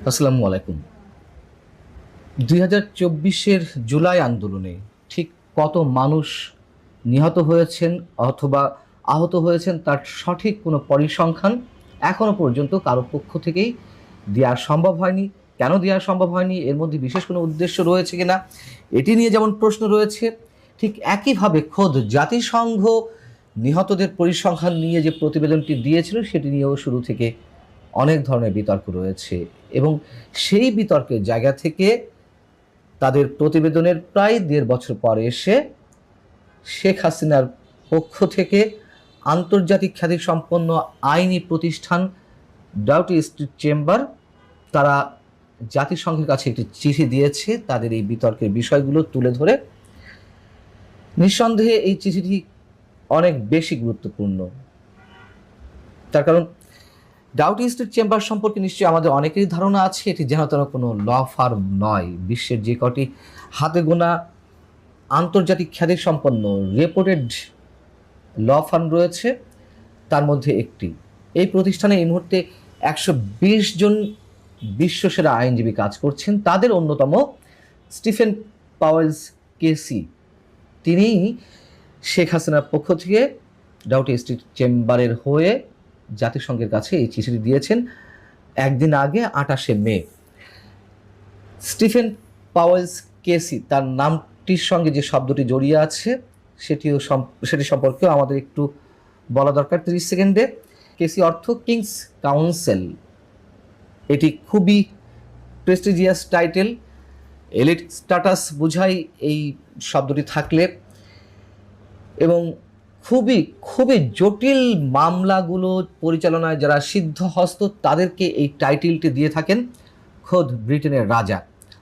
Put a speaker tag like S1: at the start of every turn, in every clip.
S1: আসসালামু আলাইকুম। 2024-এর জুলাই আন্দোলনে ঠিক কত মানুষ নিহত হয়েছেন অথবা আহত হয়েছেন তার সঠিক কোনো পরিসংখ্যান এখনো পর্যন্ত কারো পক্ষ থেকেই দেওয়া সম্ভব হয়নি। কেন দেওয়া সম্ভব হয়নি, এর মধ্যে বিশেষ কোনো উদ্দেশ্য রয়েছে কিনা এটি নিয়ে যেমন প্রশ্ন রয়েছে, ঠিক একইভাবে খোদ জাতিসংঘ নিহতদের পরিসংখ্যান নিয়ে যে প্রতিবেদনটি দিয়েছিল সেটি নিয়েও শুরু থেকে অনেক ধরনের বিতর্ক রয়েছে। এবং সেই বিতর্কের জায়গা থেকে তাদের প্রতিবেদনের প্রায় 1.5 বছর পরে এসে শেখ হাসিনার পক্ষ থেকে আন্তর্জাতিক খ্যাতিসম্পন্ন আইনি প্রতিষ্ঠান ডাউটি স্ট্রিট চেম্বার তারা জাতিসংঘের কাছে একটি চিঠি দিয়েছে তাদের এই বিতর্কের বিষয়গুলো তুলে ধরে। নিঃসন্দেহে এই চিঠিটি অনেক বেশি গুরুত্বপূর্ণ, তার কারণ ডাউটি স্ট্রিট চেম্বার সম্পর্কে নিশ্চয়ই আমাদের অনেকেরই ধারণা আছে এটি যেন তেন কোনো ল ফার্ম নয়। বিশ্বের যে কটি হাতে গোনা আন্তর্জাতিক খ্যাতিসম্পন্ন রেপুটেড ল ফার্ম রয়েছে তার মধ্যে একটি। এই প্রতিষ্ঠানে এই মুহূর্তে 120 জন বিশ্বসেরা আইনজীবী কাজ করছেন। তাদের অন্যতম স্টিফেন পাওয়েলস কেসি, তিনি শেখ হাসিনার পক্ষ থেকে ডাউটি স্ট্রিট চেম্বারের হয়ে জাতিসংঘের কাছে এই চিঠিটি দিয়েছেন একদিন আগে, 28শে মে। স্টিফেন পাওয়েলস কেসি, তার নামটির সঙ্গে যে শব্দটি জড়িয়ে আছে সেটি সম্পর্কেও আমাদের একটু বলা দরকার 30 সেকেন্ডে। কেসি অর্থ কিংস কাউন্সিল, এটি খুবই প্রেস্টিজিয়াস টাইটেল, এলিট স্ট্যাটাস বোঝায় এই শব্দটি থাকলে। এবং খুবই খুবই জটিল মামলাগুলো পরিচালনায় যারা সিদ্ধহস্ত তাদেরকে এই টাইটেলটি দিয়ে থাকেন খোদ ব্রিটেনের রাজা।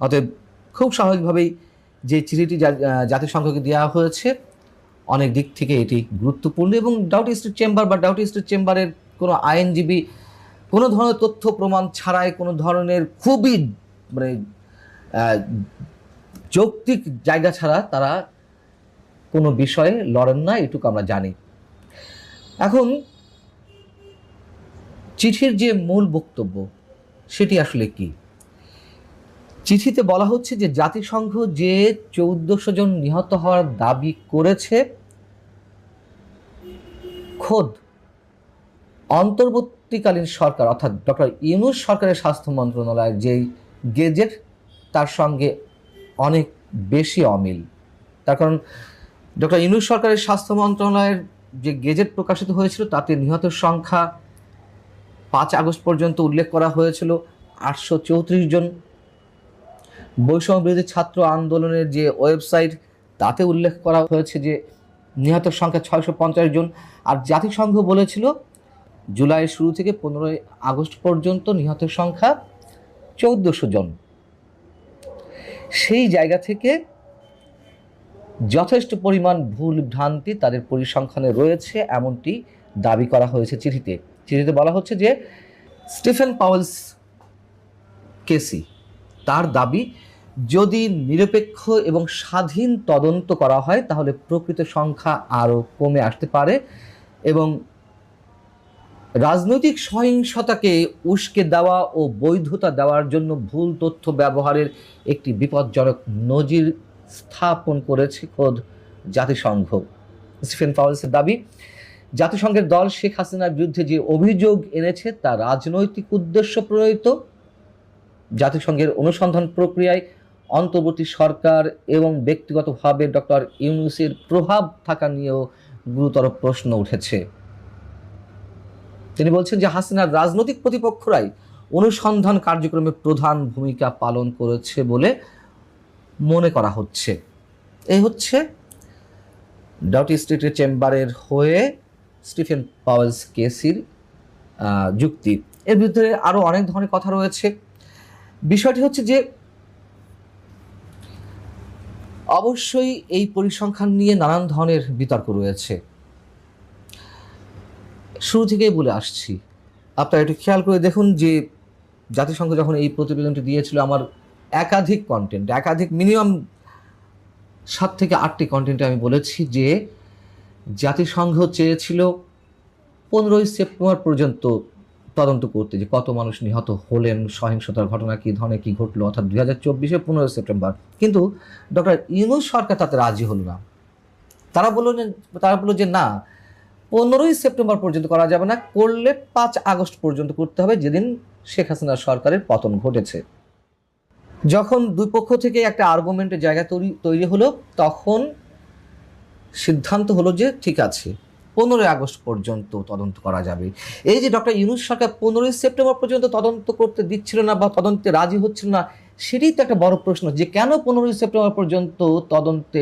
S1: অতএব খুব স্বাভাবিকভাবেই যে চিঠিটি জাতিসংঘকে দেওয়া হয়েছে অনেক দিক থেকে এটি গুরুত্বপূর্ণ। এবং ডাউটি স্ট্রিট চেম্বার বা ডাউটি স্ট্রিট চেম্বারের কোনো আইনজীবী কোনো ধরনের তথ্য প্রমাণ ছাড়াই, কোনো ধরনের খুবই মানে যৌক্তিক জায়গা ছাড়া তারা কোনো বিষয়ে লড়েন না, এটুকু আমরা জানি। এখন চিঠির যে মূল বক্তব্য সেটি আসলে কি? চিঠিতে বলা হচ্ছে যে জাতিসংঘ যে 1400 জন নিহত হওয়ার দাবি করেছে, খোদ অন্তর্বর্তীকালীন সরকার অর্থাৎ ডক্টর ইউনূস সরকারের স্বাস্থ্য মন্ত্রণালয়ের যেই গেজেট তার সঙ্গে অনেক বেশি অমিল। তার কারণ ডক্টর ইউনূস সরকারের স্বাস্থ্য মন্ত্রণালয়ের যে গেজেট প্রকাশিত হয়েছিল তাতে নিহতের সংখ্যা 5 আগস্ট পর্যন্ত উল্লেখ করা হয়েছিল 834 জন। বৈষম্য বিরোধী ছাত্র আন্দোলনের যে ওয়েবসাইট তাতে উল্লেখ করা হয়েছে যে নিহতের সংখ্যা 650 জন। আর জাতিসংঘ বলেছিল জুলাইয়ের শুরু থেকে 15 আগস্ট পর্যন্ত নিহতের সংখ্যা 1400 জন। সেই জায়গা থেকে যথেষ্ট পরিমাণ ভুল ভ্রান্তি তাদের পরিসংখ্যানে রয়েছে এমনটি দাবি করা হয়েছে চিঠিতে। চিঠিতে বলা হচ্ছে যে স্টিফেন পাওয়েলস কেসি তার দাবি, যদি নিরপেক্ষ এবং স্বাধীন তদন্ত করা হয় তাহলে প্রকৃত সংখ্যা আরও কমে আসতে পারে এবং রাজনৈতিক সহিংসতাকে উস্কে দেওয়া ও বৈধতা দেওয়ার জন্য ভুল তথ্য ব্যবহারের একটি বিপজ্জনক নজির স্থাপন করেছে খোদ জাতিসংঘ। স্টিফেন পাওয়েলসের দাবি, জাতিসংঘের দল শেখ হাসিনার বিরুদ্ধে যে অভিযোগ এনেছে তা রাজনৈতিক উদ্দেশ্য প্রণোদিত। জাতিসংঘের অনুসন্ধান প্রক্রিয়ায় অন্তর্বর্তী সরকার এবং ব্যক্তিগতভাবে ডক্টর ইউনূসের প্রভাব থাকা নিয়েও গুরুতর প্রশ্ন উঠেছে। তিনি বলছেন যে হাসিনার রাজনৈতিক প্রতিপক্ষরাই অনুসন্ধান কার্যক্রমে প্রধান ভূমিকা পালন করেছে বলে মনে করা হচ্ছে। এই হচ্ছে ডাউটি স্ট্রিট চেম্বারের হয়ে স্টিফেন পাওয়েলস কেসির যুক্তি। এর বিরুদ্ধে আরও অনেক ধরনের কথা রয়েছে। বিষয়টি হচ্ছে যে অবশ্যই এই পরিসংখ্যান নিয়ে নানান ধরনের বিতর্ক রয়েছে। শুরু থেকেই বলে আসছি, আপনারা একটু খেয়াল করে দেখুন যে জাতিসংঘ যখন এই প্রতিবেদনটি দিয়েছিল, আমার একাধিক মিনিমাম 7 থেকে 8টি কন্টেন্টে আমি বলেছি যে জাতিসংঘ চেয়েছিল 15ই সেপ্টেম্বর পর্যন্ত তদন্ত করতে, যে কত মানুষ নিহত হলেন, সহিংসতার ঘটনা কী ধরনের কী ঘটলো, অর্থাৎ 2024-এর 15 সেপ্টেম্বর। কিন্তু ডক্টর ইউনূস সরকার তাতে রাজি হলো না। তারা বলল যে না, 15 সেপ্টেম্বর পর্যন্ত করা যাবে না, করলে 5 আগস্ট পর্যন্ত করতে হবে, যেদিন শেখ হাসিনা সরকারের পতন ঘটেছে। যখন দুই পক্ষ থেকে একটা আর্গুমেন্টের জায়গা তৈরি হলো, তখন সিদ্ধান্ত হলো যে ঠিক আছে, 15 আগস্ট পর্যন্ত তদন্ত করা যাবে। এই যে ডক্টর ইউনূস সরকার 15 সেপ্টেম্বর পর্যন্ত তদন্ত করতে দিচ্ছিল না বা তদন্তে রাজি হচ্ছিল না, সেটাই তো একটা বড় প্রশ্ন, যে কেন 15 সেপ্টেম্বর পর্যন্ত তদন্তে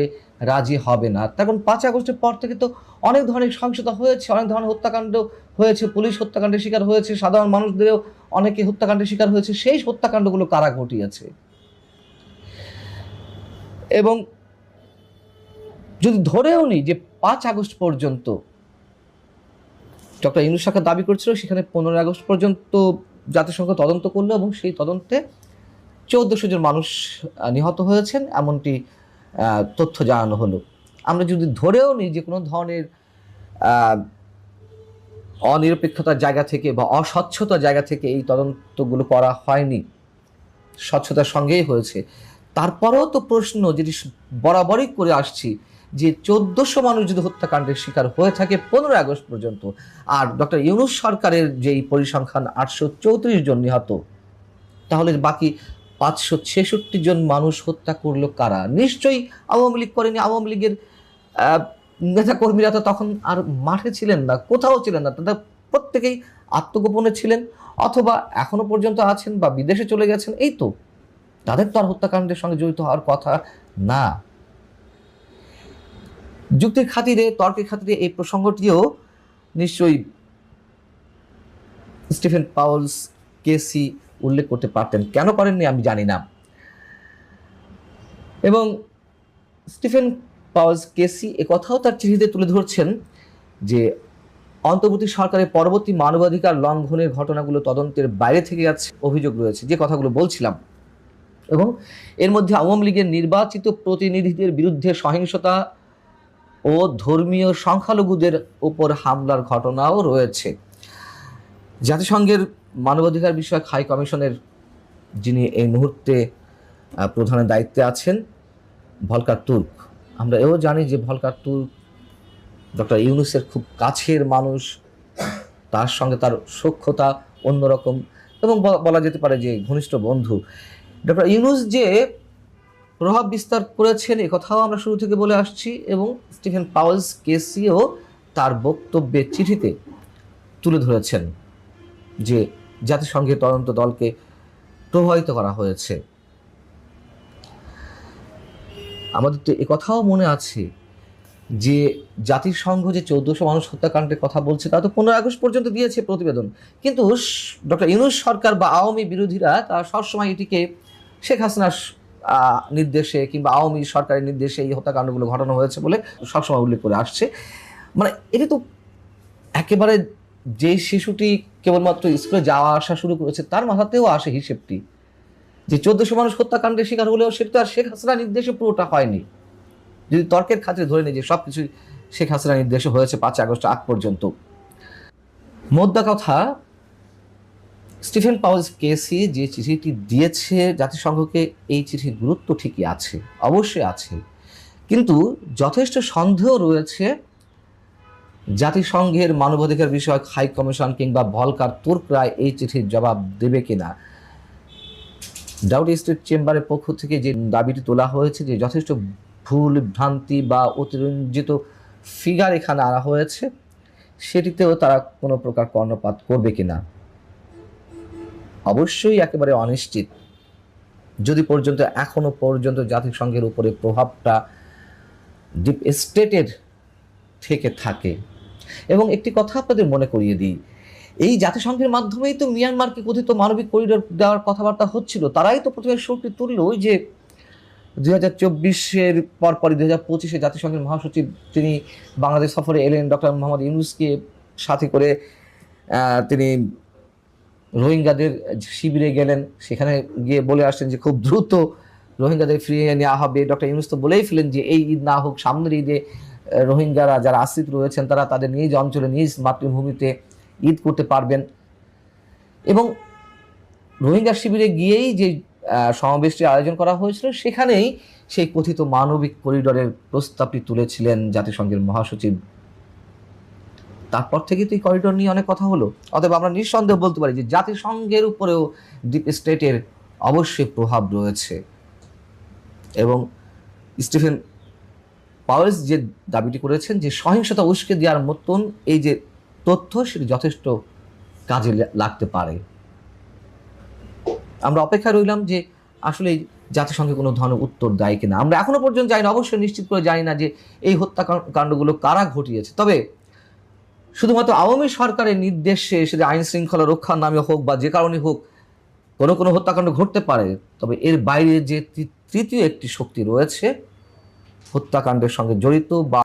S1: রাজি হবে না। তখন 5 আগস্টের পর থেকে তো অনেক ধরনের সহিংসতা হয়েছে, অনেক ধরনের হত্যাকাণ্ড হয়েছে, পুলিশ হত্যাকাণ্ডের শিকার হয়েছে, সাধারণ মানুষদেরও অনেকে হত্যাকাণ্ডের শিকার হয়েছে। সেই হত্যাকাণ্ডগুলো কারা ঘটিয়েছে? এবং যদি ধরেও নিই যে 5 আগস্ট পর্যন্ত ডক্টর ইউনূস সরকার দাবি করছিল, সেখানে 15 আগস্ট পর্যন্ত জাতিসংঘ তদন্ত করলো এবং সেই তদন্তে 1400 জন মানুষ নিহত হয়েছেন, এমনটি তথ্য জানানো হলো। আমরা যদি ধরেও নিই যে কোনো ধরনের অনিরপেক্ষতার জায়গা থেকে বা অস্বচ্ছতার জায়গা থেকে এই তদন্তগুলো করা হয়নি, স্বচ্ছতার সঙ্গেই হয়েছে, তারপরেও তো প্রশ্ন যেটি বরাবরই করে আসছি, যে 1400 মানুষ যদি হত্যাকাণ্ডের শিকার হয়ে থাকে 15 আগস্ট পর্যন্ত, আর ডক্টর ইউনূস সরকারের যেই পরিসংখ্যান 834 জন নিহত, তাহলে বাকি 566 জন মানুষ হত্যা করলো কারা? নিশ্চয়ই আওয়ামী লীগ করেনি। আওয়ামী লীগের নেতাকর্মীরা তো তখন আর মাঠে ছিলেন না, কোথাও ছিলেন না, তাদের প্রত্যেকেই আত্মগোপনে ছিলেন, অথবা এখনো পর্যন্ত আছেন বা বিদেশে চলে গেছেন। এই তো, তাদের তো আর হত্যাকাণ্ডের সঙ্গে জড়িত হওয়ার কথা না। যুক্তির খাতিরে, তর্কের খাতিরে এই প্রসঙ্গটিও নিশ্চয়ই স্টিফেন পাউলস কেসি উল্লেখ করতে পারতেন, কেন করেননি আমি জানি না। এবং স্টিফেন পাউলস কেসি একথাও তার চিঠিতে তুলে ধরছেন যে অন্তর্বর্তী সরকারের পরবর্তী মানবাধিকার লঙ্ঘনের ঘটনাগুলো তদন্তের বাইরে থেকে যাচ্ছে, অভিযোগ রয়েছে, যে কথাগুলো বলছিলাম। এবং এর মধ্যে আওয়ামী লীগের নির্বাচিত প্রতিনিধিদের বিরুদ্ধে সহিংসতা ও ধর্মীয় সংখ্যালঘুদের উপর হামলার ঘটনাও রয়েছে। জাতিসংঘের মানবাধিকার বিষয়ক হাই কমিশনের যিনি এই মুহূর্তে প্রধানের দায়িত্বে আছেন, ভলকার তুর্ক, আমরা এও জানি যে ভলকার তুর্ক ডক্টর ইউনূসের খুব কাছের মানুষ, তার সঙ্গে তার সখ্যতা অন্যরকম, এবং বলা যেতে পারে যে ঘনিষ্ঠ বন্ধু। ডক্টর ইউনূস যে প্রভাব বিস্তার করেছেন এ কথাও আমরা শুরু থেকে বলে আসছি, এবং স্টিফেন পাউলস কেসিও তার বক্তব্যের চিঠিতে তুলে ধরেছেন যে জাতিসংঘের তদন্ত দলকে প্রভাবিত করা হয়েছে। আমাদের তো এ কথাও মনে আছে যে জাতিসংঘ যে 1400 মানুষ হত্যাকাণ্ডের কথা বলছে, তা তো 15 আগস্ট পর্যন্ত দিয়েছে প্রতিবেদন, কিন্তু ডক্টর ইউনূস সরকার বা আওয়ামী বিরোধীরা তারা সবসময় এটিকে শেখ হাসিনার নির্দেশে কিংবা আওয়ামী সরকারের নির্দেশে এই হত্যাকাণ্ডগুলো ঘটানো হয়েছে বলে সবসময় উল্লেখ করে আসছে। মানে এটি তো একেবারে, যে শিশুটি কেবলমাত্র স্কুলে যাওয়া আসা শুরু করেছে তার মাথাতেও আসে হিসেবটি, যে 1400 মানুষ হত্যাকাণ্ডের শিকার হলেও সেটা তো আর শেখ হাসিনার নির্দেশে পুরোটা হয়নি। যদি তর্কের খাতিরে ধরে নিই যে সব কিছু শেখ হাসিনার নির্দেশে হয়েছে 5 আগস্ট আগ পর্যন্ত। মোদ্দা কথা, স্টিফেন পাউলস কেসি যে চিঠিটি দিয়েছে জাতিসংঘকে, এই চিঠির গুরুত্ব ঠিকই আছে, অবশ্যই আছে, কিন্তু যথেষ্ট সন্দেহ রয়েছে জাতিসংঘের মানবাধিকার বিষয়ক হাই কমিশন কিংবা ভলকার তুর্করা এই চিঠির জবাব দেবে কিনা। ডাউটি স্টেট চেম্বারের পক্ষ থেকে যে দাবিটি তোলা হয়েছে যে যথেষ্ট ভুল ভ্রান্তি বা অতিরঞ্জিত ফিগার এখানে আনা হয়েছে, সেটিতেও তারা কোনো প্রকার কর্ণপাত করবে কিনা অবশ্যই একেবারে অনিশ্চিত, যদি পর্যন্ত এখনো পর্যন্ত জাতিসংঘের উপরে প্রভাবটা ডিপ স্টেটের থেকে থাকে। এবং একটি কথা আপনাদের মনে করিয়ে দিই, এই জাতিসংঘের মাধ্যমেই তো মিয়ানমারকে কথিত মানবিক করিডোর দেওয়ার কথাবার্তা হচ্ছিল, তারাই তো প্রথমে সুরটি তুলল। ওই যে 2024-এর পরপরই 2025-এ জাতিসংঘের মহাসচিব তিনি বাংলাদেশ সফরে এলেন, ডক্টর মোহাম্মদ ইউনূসকে সাথে করে তিনি রোহিঙ্গাদের শিবিরে গেলেন, সেখানে গিয়ে বলে আসছেন যে খুব দ্রুত রোহিঙ্গাদের ফিরিয়ে নেওয়া হবে। ডক্টর ইউনূস তো বলেই ফেলেন যে এই ঈদ না হোক, সামনের ঈদে রোহিঙ্গারা যারা আশ্রিত রয়েছেন তারা তাদের নিজ অঞ্চলে নিজ মাতৃভূমিতে ঈদ করতে পারবেন। এবং রোহিঙ্গা শিবিরে গিয়েই যে সমাবেশটির আয়োজন করা হয়েছিল, সেখানেই সেই কথিত মানবিক করিডোরের প্রস্তাবটি তুলেছিলেন জাতিসংঘের মহাসচিব। তারপর থেকে তো এই করিডোর নিয়ে অনেক কথা হলো। অতএব আমরা নিঃসন্দেহে বলতে পারি যে জাতিসংঘের উপরেও ডিপ স্টেটের অবশ্যই প্রভাব রয়েছে। এবং স্টিফেন পাওয়েলস যে দাবিটি করেছেন যে সহিংসতা উস্কে দেওয়ার মতন এই যে তথ্য, সেটি যথেষ্ট কাজে লাগতে পারে। আমরা অপেক্ষায় রইলাম যে আসলে জাতিসংঘে কোনো ধরনের উত্তর দেয় কিনা। আমরা এখনো পর্যন্ত জানি না, অবশ্যই নিশ্চিত করে জানি না যে এই হত্যাকাণ্ডগুলো কারা ঘটিয়েছে। তবে শুধুমাত্র আওয়ামী সরকারের নির্দেশে, সেটা আইন শৃঙ্খলা রক্ষার নামে হোক বা যে কারণে হোক, কোনো হত্যাকাণ্ড ঘটতে পারে। তবে এর বাইরে যে তৃতীয় একটি শক্তি রয়েছে হত্যাকাণ্ডের সঙ্গে জড়িত বা